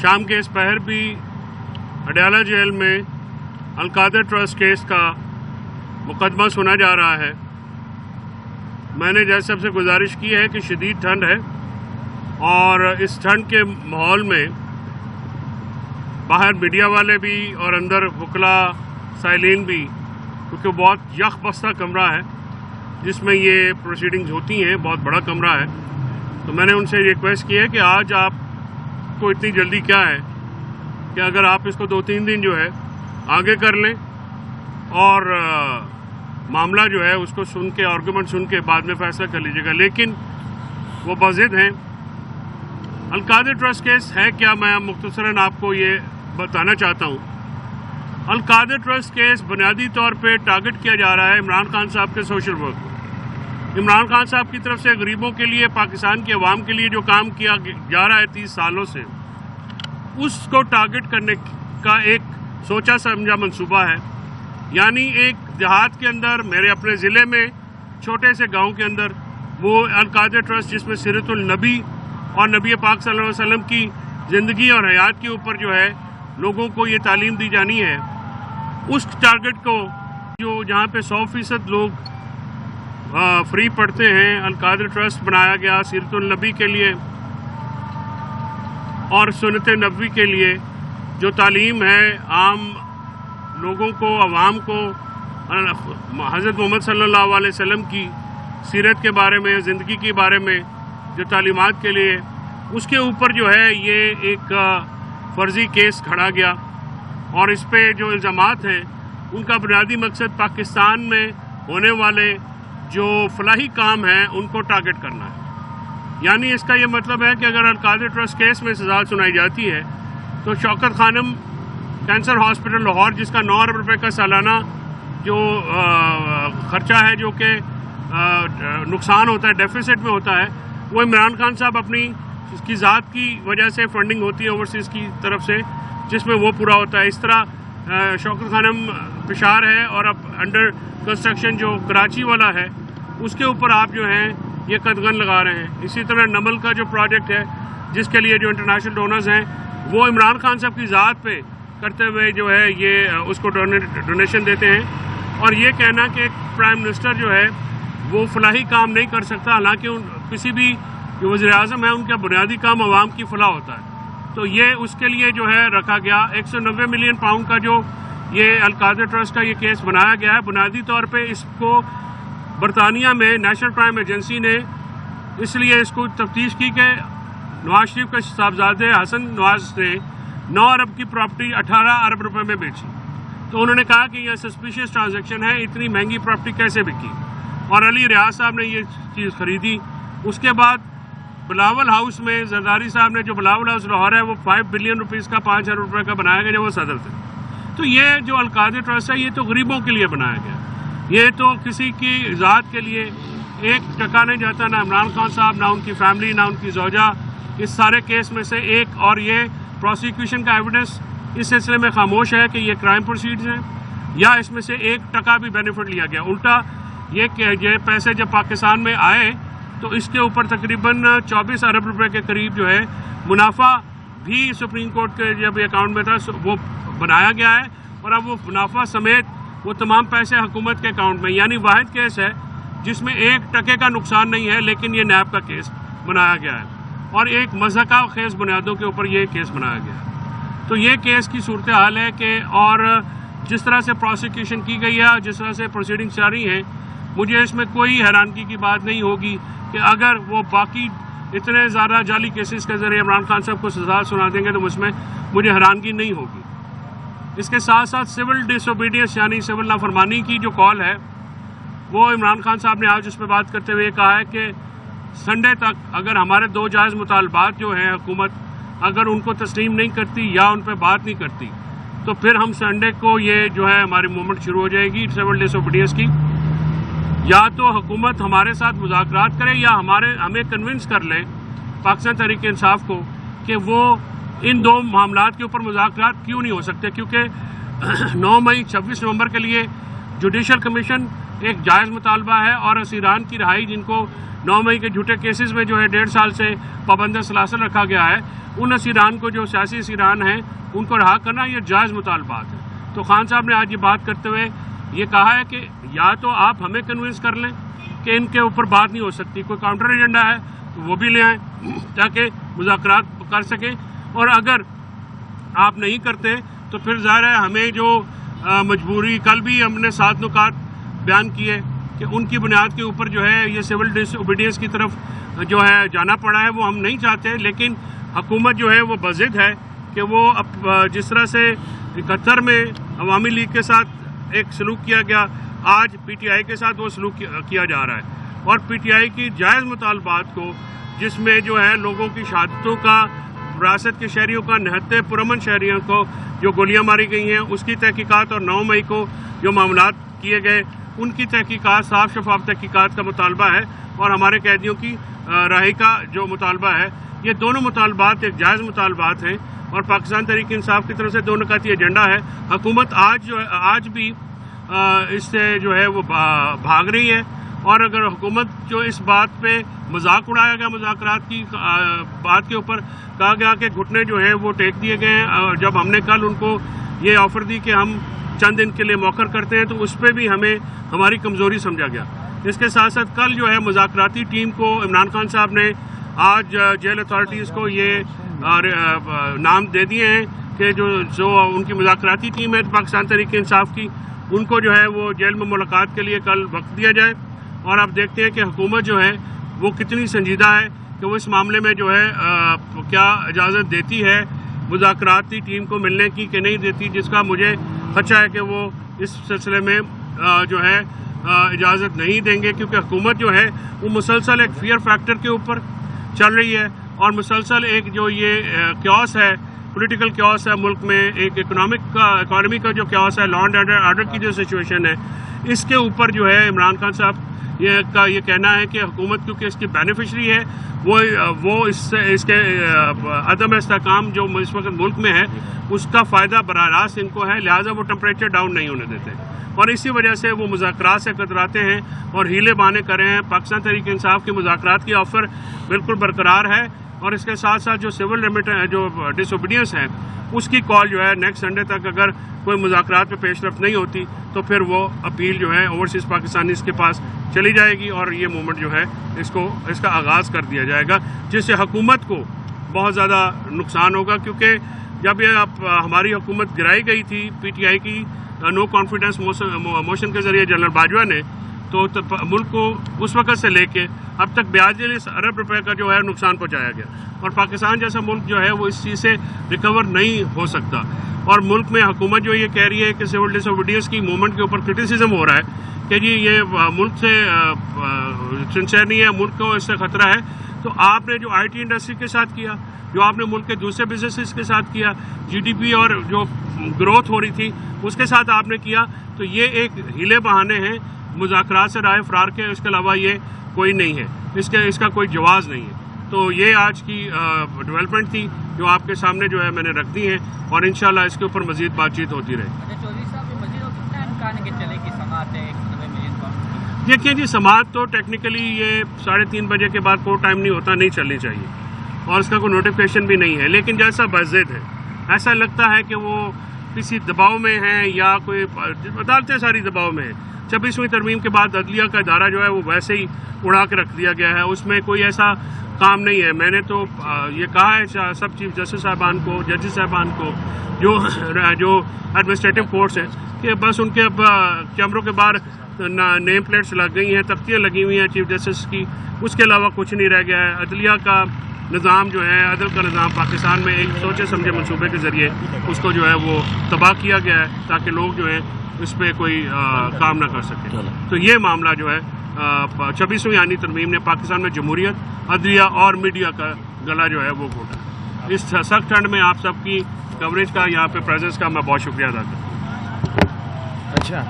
شام کے اس پہر بھی اڈیالہ جیل میں القادر ٹرسٹ کیس کا مقدمہ سنا جا رہا ہے۔ میں نے جج صاحب سے گزارش کی ہے کہ شدید ٹھنڈ ہے اور اس ٹھنڈ کے ماحول میں باہر میڈیا والے بھی اور اندر وکلاء سائلین بھی، کیونکہ بہت یخ بستہ کمرہ ہے جس میں یہ پروسیڈنگز ہوتی ہیں، بہت بڑا کمرہ ہے، تو میں نے ان سے ریکویسٹ کی ہے کہ آج آپ کو اتنی جلدی کیا ہے کہ اگر آپ اس کو 2-3 دن جو ہے آگے کر لیں اور معاملہ جو ہے اس کو سن کے آرگومنٹ سن کے بعد میں فیصلہ کر لیجیے گا۔ لیکن وہ بضد ہیں۔ القادر ٹرسٹ کیس ہے کیا، میں مختصراً آپ کو یہ بتانا چاہتا ہوں۔ القادر ٹرسٹ کیس بنیادی طور پہ ٹارگٹ کیا جا رہا ہے عمران خان صاحب کے سوشل ورک۔ عمران خان صاحب کی طرف سے غریبوں کے لیے، پاکستان کی عوام کے لیے جو کام کیا جا رہا ہے 30 سالوں سے، اس کو ٹارگٹ کرنے کا ایک سوچا سمجھا منصوبہ ہے۔ یعنی ایک دیہات کے اندر، میرے اپنے ضلع میں چھوٹے سے گاؤں کے اندر، وہ القادر ٹرسٹ جس میں سیرت النبی اور نبی پاک صلی اللہ علیہ وسلم کی زندگی اور حیات کے اوپر جو ہے لوگوں کو یہ تعلیم دی جانی ہے، اس ٹارگٹ کو جو جہاں پہ 100% لوگ فری پڑھتے ہیں، القادر ٹرسٹ بنایا گیا سیرت النبی کے لیے اور سنت نبوی کے لیے، جو تعلیم ہے عام لوگوں کو، عوام کو حضرت محمد صلی اللہ علیہ وسلم کی سیرت کے بارے میں، زندگی کے بارے میں جو تعلیمات کے لیے، اس کے اوپر جو ہے یہ ایک فرضی کیس کھڑا گیا، اور اس پہ جو الزامات ہیں ان کا بنیادی مقصد پاکستان میں ہونے والے جو فلاحی کام ہیں ان کو ٹارگٹ کرنا ہے۔ یعنی اس کا یہ مطلب ہے کہ اگر القادر ٹرسٹ کیس میں سزا سنائی جاتی ہے تو شوکت خانم کینسر ہاسپٹل لاہور، جس کا 9 ارب روپے کا سالانہ جو خرچہ ہے، جو کہ نقصان ہوتا ہے، ڈیفیسٹ میں ہوتا ہے، وہ عمران خان صاحب اپنی اس کی ذات کی وجہ سے فنڈنگ ہوتی ہے اوورسیز کی طرف سے، جس میں وہ پورا ہوتا ہے۔ اس طرح شوکت خانم پشار ہے اور اب انڈر کنسٹرکشن جو کراچی والا ہے، اس کے اوپر آپ جو ہیں یہ قدغن لگا رہے ہیں۔ اسی طرح نمل کا جو پروجیکٹ ہے، جس کے لیے جو انٹرنیشنل ڈونرز ہیں وہ عمران خان صاحب کی ذات پہ کرتے ہوئے جو ہے یہ اس کو ڈونیشن دیتے ہیں، اور یہ کہنا کہ ایک پرائم منسٹر جو ہے وہ فلاحی کام نہیں کر سکتا، حالانکہ کسی بھی جو وزیر اعظم ہے ان کا بنیادی کام عوام کی فلاح ہوتا ہے۔ تو یہ اس کے لیے جو ہے رکھا گیا 190 ملین پاؤنڈ کا جو یہ القادر ٹرسٹ کا یہ کیس بنایا گیا ہے۔ بنیادی طور پہ اس کو برطانیہ میں نیشنل کرائم ایجنسی نے اس لیے اس کو تفتیش کی کہ نواز شریف کے صاحبزادے حسن نواز نے 9 ارب کی پراپرٹی 18 ارب روپے میں بیچی، تو انہوں نے کہا کہ یہ سسپیشیس ٹرانزیکشن ہے، اتنی مہنگی پراپرٹی کیسے بکی، اور علی ریاض صاحب نے یہ چیز خریدی۔ اس کے بعد بلاول ہاؤس میں زرداری صاحب نے، جو بلاول ہاؤس لاہور ہے، وہ 5 بلین روپیز کا 5 ارب روپے کا بنایا گیا جب وہ صدر تھے۔ تو یہ جو القادر ٹرسٹ ہے یہ تو غریبوں کے لیے بنایا گیا، یہ تو کسی کی ذات کے لیے 1 ٹکا نہیں جاتا، نہ عمران خان صاحب، نہ ان کی فیملی، نہ ان کی زوجہ اس سارے کیس میں سے ایک، اور یہ پروسیکیوشن کا ایویڈنس اس سلسلے میں خاموش ہے کہ یہ کرائم پروسیڈز ہیں، یا اس میں سے 1 ٹکا بھی بینیفٹ لیا گیا۔ الٹا یہ کہ یہ پیسے جب پاکستان میں آئے تو اس کے اوپر تقریباً 24 ارب روپے کے قریب جو ہے منافع بھی سپریم کورٹ کے جب اکاؤنٹ میں تھا وہ بنایا گیا ہے، اور اب وہ منافع سمیت وہ تمام پیسے حکومت کے اکاؤنٹ میں، یعنی واحد کیس ہے جس میں 1 ٹکے کا نقصان نہیں ہے، لیکن یہ نیب کا کیس بنایا گیا ہے، اور ایک مضحکہ خیز بنیادوں کے اوپر یہ کیس بنایا گیا ہے۔ تو یہ کیس کی صورتحال ہے کہ، اور جس طرح سے پروسیکیوشن کی گئی ہے، جس طرح سے پروسیڈنگ جاری ہیں، مجھے اس میں کوئی حیرانگی کی بات نہیں ہوگی کہ اگر وہ باقی اتنے زیادہ جعلی کیسز کے ذریعے عمران خان صاحب کو سزا سنا دیں گے تو اس میں مجھے حیرانگی نہیں ہوگی۔ اس کے ساتھ ساتھ سول ڈس اوبیڈینس یعنی سول نافرمانی کی جو کال ہے، وہ عمران خان صاحب نے آج اس پہ بات کرتے ہوئے کہا ہے کہ سنڈے تک اگر ہمارے 2 جائز مطالبات جو ہیں حکومت اگر ان کو تسلیم نہیں کرتی یا ان پہ بات نہیں کرتی تو پھر ہم سنڈے کو یہ جو ہے ہماری موومنٹ شروع ہو جائے گی سول ڈس اوبیڈینس کی۔ یا تو حکومت ہمارے ساتھ مذاکرات کرے یا ہمیں کنونس کر لے پاکستان تحریک انصاف کو کہ وہ ان 2 معاملات کے اوپر مذاکرات کیوں نہیں ہو سکتے، کیونکہ 9 مئی 26 نومبر کے لیے جوڈیشل کمیشن ایک جائز مطالبہ ہے، اور اسیران کی رہائی جن کو 9 مئی کے جھوٹے کیسز میں جو ہے 1.5 سال سے پابند سلاسل رکھا گیا ہے، ان اسیران کو جو سیاسی اسیران ہیں ان کو رہا کرنا یہ جائز مطالبات ہے۔ تو خان صاحب نے آج یہ بات کرتے ہوئے یہ کہا ہے کہ یا تو آپ ہمیں کنونس کر لیں کہ ان کے اوپر بات نہیں ہو سکتی، کوئی کاؤنٹر ایجنڈا ہے تو وہ بھی لے آئیں تاکہ مذاکرات کر سکیں، اور اگر آپ نہیں کرتے تو پھر ظاہر ہے ہمیں جو مجبوری، کل بھی ہم نے 7 نکات بیان کیے کہ ان کی بنیاد کے اوپر جو ہے یہ سول ڈس اوبیڈینس کی طرف جو ہے جانا پڑا ہے، وہ ہم نہیں چاہتے، لیکن حکومت جو ہے وہ بضد ہے کہ وہ جس طرح سے 71 میں عوامی لیگ کے ساتھ ایک سلوک کیا گیا، آج پی ٹی آئی کے ساتھ وہ سلوک کیا جا رہا ہے، اور پی ٹی آئی کی جائز مطالبات کو جس میں جو ہے لوگوں کی شہادتوں کا، وراثت کے شہریوں کا، 79 پرامن شہریوں کو جو گولیاں ماری گئی ہیں اس کی تحقیقات، اور 9 مئی کو جو معاملات کیے گئے ان کی تحقیقات، صاف شفاف تحقیقات کا مطالبہ ہے، اور ہمارے قیدیوں کی رہائی کا جو مطالبہ ہے، یہ دونوں مطالبات ایک جائز مطالبات ہیں، اور پاکستان تحریک انصاف کی طرف سے 2 نکاتی ایجنڈا ہے۔ حکومت آج بھی اس سے جو ہے وہ بھاگ رہی ہے، اور اگر حکومت جو اس بات پہ مذاق اڑایا گیا، مذاکرات کی بات کے اوپر کہا گیا کہ گھٹنے جو ہیں وہ ٹیک دیے گئے ہیں، جب ہم نے کل ان کو یہ آفر دی کہ ہم چند دن کے لیے موخر کرتے ہیں تو اس پہ بھی ہمیں ہماری کمزوری سمجھا گیا۔ اس کے ساتھ ساتھ کل جو ہے مذاکراتی ٹیم کو عمران خان صاحب نے آج جیل اتھارٹیز کو یہ نام دے دیے ہیں کہ جو ان کی مذاکراتی ٹیم ہے پاکستان تحریک انصاف کی، ان کو جو ہے وہ جیل میں ملاقات کے لیے کل وقت دیا جائے، اور آپ دیکھتے ہیں کہ حکومت جو ہے وہ کتنی سنجیدہ ہے کہ وہ اس معاملے میں جو ہے کیا اجازت دیتی ہے مذاکراتی ٹیم کو ملنے کی کہ نہیں دیتی، جس کا مجھے خدشہ ہے کہ وہ اس سلسلے میں جو ہے اجازت نہیں دیں گے، کیونکہ حکومت جو ہے وہ مسلسل ایک فیئر فیکٹر کے اوپر چل رہی ہے، اور مسلسل ایک جو یہ کیوس ہے، پولیٹیکل کیوس ہے ملک میں، ایک اکانومی کا جو کیوس ہے، لا اینڈ آرڈر کی جو سچویشن ہے، اس کے اوپر جو ہے عمران خان صاحب یہ کہنا ہے کہ حکومت کیونکہ اس کی بینیفیشری ہے، وہ اس کے عدم استحکام جو اس وقت ملک میں ہے اس کا فائدہ براہ راست ان کو ہے، لہٰذا وہ ٹمپریچر ڈاؤن نہیں ہونے دیتے، اور اسی وجہ سے وہ مذاکرات سے کتراتے ہیں اور ہیلے بہانے کر رہے ہیں۔ پاکستان تحریک انصاف کی مذاکرات کی آفر بالکل برقرار ہے، اور اس کے ساتھ ساتھ جو سول جو ڈس اوبیڈینس ہے اس کی کال جو ہے نیکسٹ سنڈے تک اگر کوئی مذاکرات پہ پیش رفت نہیں ہوتی تو پھر وہ اپیل جو ہے اوورسیز پاکستانیز کے پاس چلی جائے گی، اور یہ موومنٹ جو ہے اس کا آغاز کر دیا جائے گا، جس سے حکومت کو بہت زیادہ نقصان ہوگا، کیونکہ جب یہ ہماری حکومت گرائی گئی تھی پی ٹی آئی کی نو کانفیڈنس موشن کے ذریعے جنرل باجوہ نے، تو ملک کو اس وقت سے لے کے اب تک 42 ارب روپے کا جو ہے نقصان پہنچایا گیا، اور پاکستان جیسا ملک جو ہے وہ اس چیز سے ریکور نہیں ہو سکتا، اور ملک میں حکومت جو یہ کہہ رہی ہے کہ سول ڈس اوبیڈینس کی موومنٹ کے اوپر کرٹیسزم ہو رہا ہے کہ جی یہ ملک سے سنسیئر نہیں ہے، ملک کو اس سے خطرہ ہے، تو آپ نے جو آئی ٹی انڈسٹری کے ساتھ کیا، جو آپ نے ملک کے دوسرے بزنسز کے ساتھ کیا، جی ڈی پی اور جو گروتھ ہو رہی تھی اس کے ساتھ آپ نے کیا، تو یہ ایک ہیلے بہانے ہیں مذاکرات سے راہ فرار کے، اس کے علاوہ یہ کوئی نہیں ہے، اس کا کوئی جواز نہیں ہے۔ تو یہ آج کی ڈیولپمنٹ تھی جو آپ کے سامنے جو ہے میں نے رکھ دی ہیں، اور انشاءاللہ اس کے اوپر مزید بات چیت ہوتی رہے۔ دیکھیے جی، سماعت تو ٹیکنیکلی یہ 3:30 بجے کے بعد کوئی ٹائم نہیں ہوتا، نہیں چلنی چاہیے، اور اس کا کوئی نوٹیفیکیشن بھی نہیں ہے، لیکن جیسا بضد ہے ایسا لگتا ہے کہ وہ کسی دباؤ میں ہیں، یا کوئی عدالتیں ساری دباؤ میں ہیں۔ 26ویں ترمیم کے بعد عدلیہ کا ادارہ جو ہے وہ ویسے ہی اڑا کے رکھ دیا گیا ہے، اس میں کوئی ایسا کام نہیں ہے۔ میں نے تو یہ کہا ہے سب چیف جسٹس صاحبان کو، ججز صاحبان کو، جو ایڈمنسٹریٹو کورٹس ہیں، کہ بس ان کے اب کیمروں کے باہر نیم پلیٹس لگ گئی ہیں، تختیاں لگی ہوئی ہیں چیف جسٹس کی، اس کے علاوہ کچھ نہیں رہ گیا ہے۔ عدلیہ کا نظام جو ہے، عدل کا نظام پاکستان میں ایک سوچے سمجھے منصوبے کے ذریعے اس کو جو ہے وہ تباہ کیا گیا ہے، تاکہ لوگ جو ہیں اس پہ کوئی کام نہ کر سکے۔ تو یہ معاملہ جو ہے 26ویں آئینی ترمیم نے پاکستان میں جمہوریت، عدلیہ اور میڈیا کا گلا جو ہے وہ گھونٹا۔ اس سخت ٹھنڈ میں آپ سب کی کوریج کا، یہاں پہ پریزنس کا میں بہت شکریہ ادا کرتا ہوں۔ اچھا